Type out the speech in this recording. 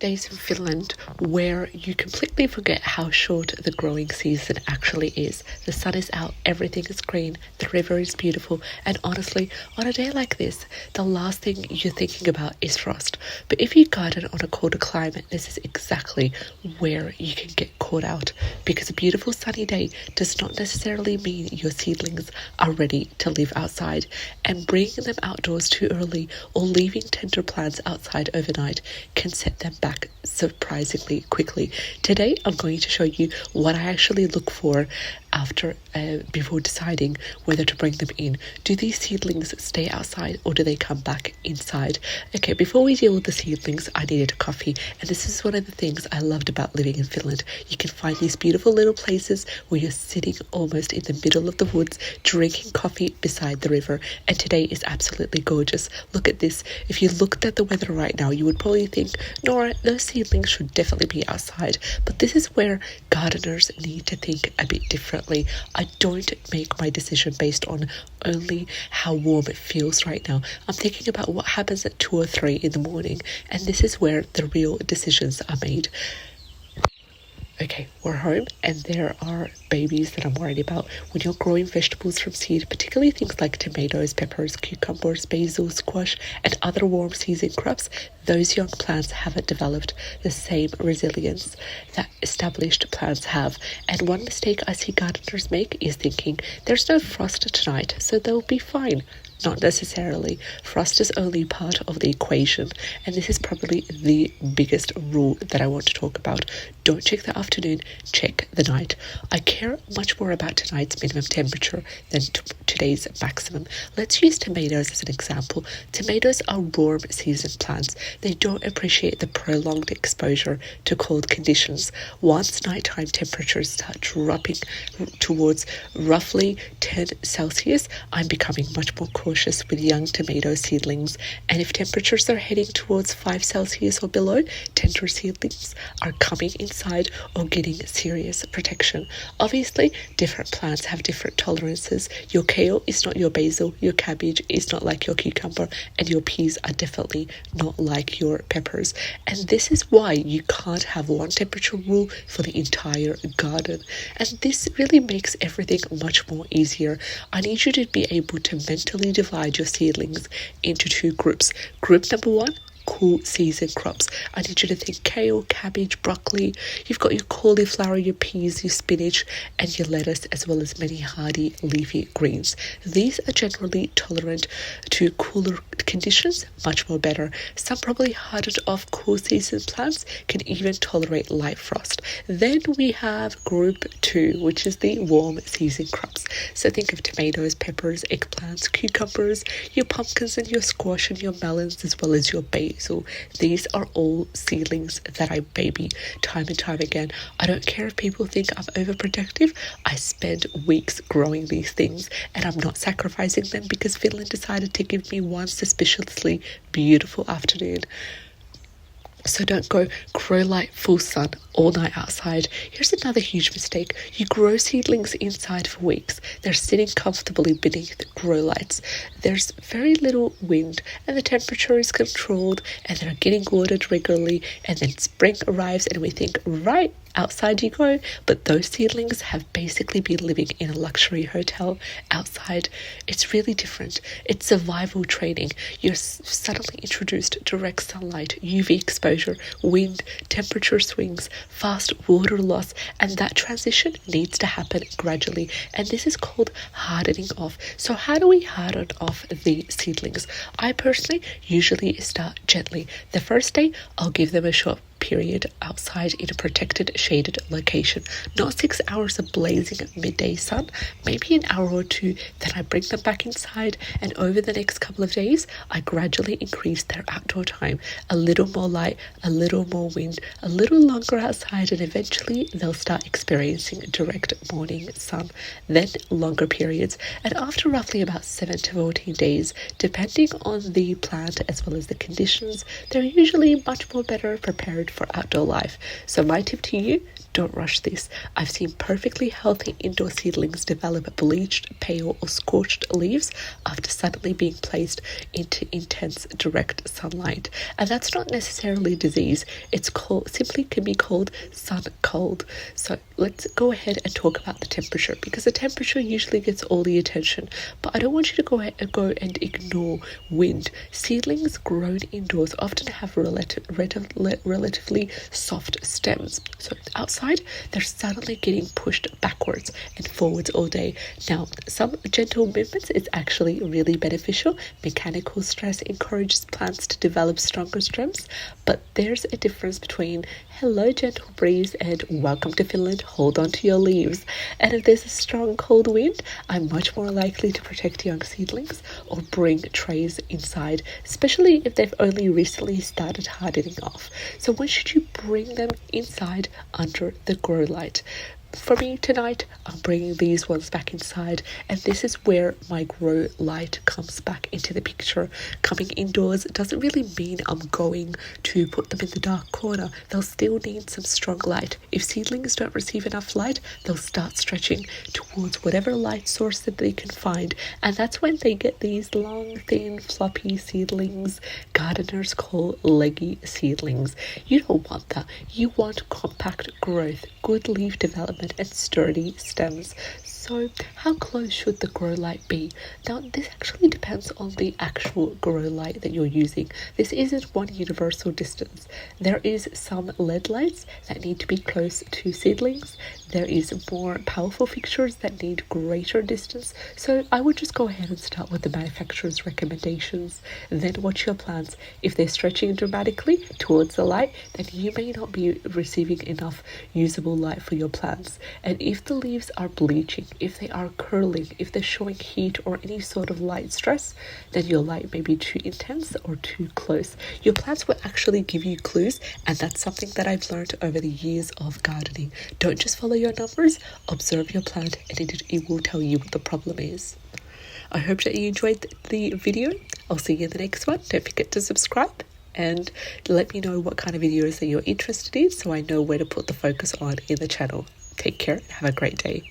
Days in Finland where you completely forget how short the growing season actually is. The sun is out, everything is green, the river is beautiful, and honestly, on a day like this, the last thing you're thinking about is frost. But if you garden on a colder climate, this is exactly where you can get caught out, because a beautiful sunny day does not necessarily mean your seedlings are ready to live outside, and bringing them outdoors too early or leaving tender plants outside overnight can set them back surprisingly quickly. Today I'm going to show you what I actually look for before deciding whether to bring them in. Do these seedlings stay outside or do they come back inside? Okay, before we deal with the seedlings, I needed a coffee, and this is one of the things I loved about living in Finland. You can find these beautiful little places where you're sitting almost in the middle of the woods drinking coffee beside the river, and today is absolutely gorgeous. Look at this. If you looked at the weather right now, you would probably think, Nora, those seedlings should definitely be outside, but this is where gardeners need to think a bit differently. I don't make my decision based on only how warm it feels right now. I'm thinking about what happens at 2 or 3 in the morning, and this is where the real decisions are made. Okay, we're home and there are babies that I'm worried about. When you're growing vegetables from seed, particularly things like tomatoes, peppers, cucumbers, basil, squash, and other warm season crops, those young plants haven't developed the same resilience that established plants have. And one mistake I see gardeners make is thinking there's no frost tonight, so they'll be fine. Not necessarily. Frost is only part of the equation, and this is probably the biggest rule that I want to talk about. Don't check the afternoon, check the night. I care much more about tonight's minimum temperature than today's maximum. Let's use tomatoes as an example. Tomatoes are warm season plants. They don't appreciate the prolonged exposure to cold conditions. Once nighttime temperatures start dropping towards roughly 10 Celsius, I'm becoming much more cautious with young tomato seedlings, and if temperatures are heading towards 5 Celsius or below, tender seedlings are coming inside or getting serious protection. Obviously, different plants have different tolerances. Your kale is not your basil, your cabbage is not like your cucumber, and your peas are definitely not like your peppers. And this is why you can't have one temperature rule for the entire garden. And this really makes everything much more easier. I need you to be able to mentally divide your seedlings into 2 groups. Group number 1, cool season crops. I need you to think kale, cabbage, broccoli. You've got your cauliflower, your peas, your spinach, and your lettuce, as well as many hardy leafy greens. These are generally tolerant to cooler conditions, much more better. Some probably hardened off cool season plants can even tolerate light frost. Then we have group 2, which is the warm season crops. So think of tomatoes, peppers, eggplants, cucumbers, your pumpkins and your squash and your melons, as well as your basil. These are all seedlings that I baby time and time again. I don't care if people think I'm overprotective. I spend weeks growing these things, and I'm not sacrificing them because Finland decided to give me one suspiciously beautiful afternoon. So don't go grow light full sun all night outside. Here's another huge mistake. You grow seedlings inside for weeks. They're sitting comfortably beneath grow lights. There's very little wind and the temperature is controlled, and they're getting watered regularly, and then spring arrives and we think, right, outside you go. But those seedlings have basically been living in a luxury hotel outside. It's really different. It's survival training. You're suddenly introduced to direct sunlight, UV exposure, wind, temperature swings, fast water loss, and that transition needs to happen gradually, and this is called hardening off. So how do we harden off the seedlings? I personally usually start gently. The first day I'll give them a short period outside in a protected shaded location, not 6 hours of blazing midday sun, maybe an hour or 2. Then I bring them back inside, and over the next couple of days I gradually increase their outdoor time. A little more light, a little more wind, a little longer outside, and eventually they'll start experiencing direct morning sun, then longer periods. And after roughly about 7 to 14 days, depending on the plant as well as the conditions, they're usually much more better prepared for outdoor life. So my tip to you, don't rush this. I've seen perfectly healthy indoor seedlings develop bleached, pale or scorched leaves after suddenly being placed into intense direct sunlight. And that's not necessarily disease. It's simply can be called sun cold. So let's go ahead and talk about the temperature, because the temperature usually gets all the attention. But I don't want you to go and ignore wind. Seedlings grown indoors often have relatively soft stems. So outside, they're suddenly getting pushed backwards and forwards all day. Now, some gentle movements is actually really beneficial. Mechanical stress encourages plants to develop stronger stems, but there's a difference between hello gentle breeze and welcome to Finland, hold on to your leaves. And if there's a strong cold wind, I'm much more likely to protect young seedlings or bring trays inside, especially if they've only recently started hardening off. So when should you bring them inside under the grow light? For me tonight, I'm bringing these ones back inside, and this is where my grow light comes back into the picture. Coming indoors doesn't really mean I'm going to put them in the dark corner. They'll still need some strong light. If seedlings don't receive enough light, they'll start stretching towards whatever light source that they can find, and that's when they get these long, thin, floppy seedlings gardeners call leggy seedlings. You don't want that. You want compact growth, good leaf development, and sturdy stems. So how close should the grow light be? Now, this actually depends on the actual grow light that you're using. This isn't one universal distance. There is some LED lights that need to be close to seedlings. There is more powerful fixtures that need greater distance. So I would just go ahead and start with the manufacturer's recommendations, then watch your plants. If they're stretching dramatically towards the light, then you may not be receiving enough usable light for your plants. And if the leaves are bleaching, if they are curling, if they're showing heat or any sort of light stress, then your light may be too intense or too close. Your plants will actually give you clues, and that's something that I've learned over the years of gardening. Don't just follow your numbers, observe your plant, and it will tell you what the problem is. I hope that you enjoyed the video. I'll see you in the next one. Don't forget to subscribe and let me know what kind of videos that you're interested in so I know where to put the focus on in the channel. Take care and have a great day.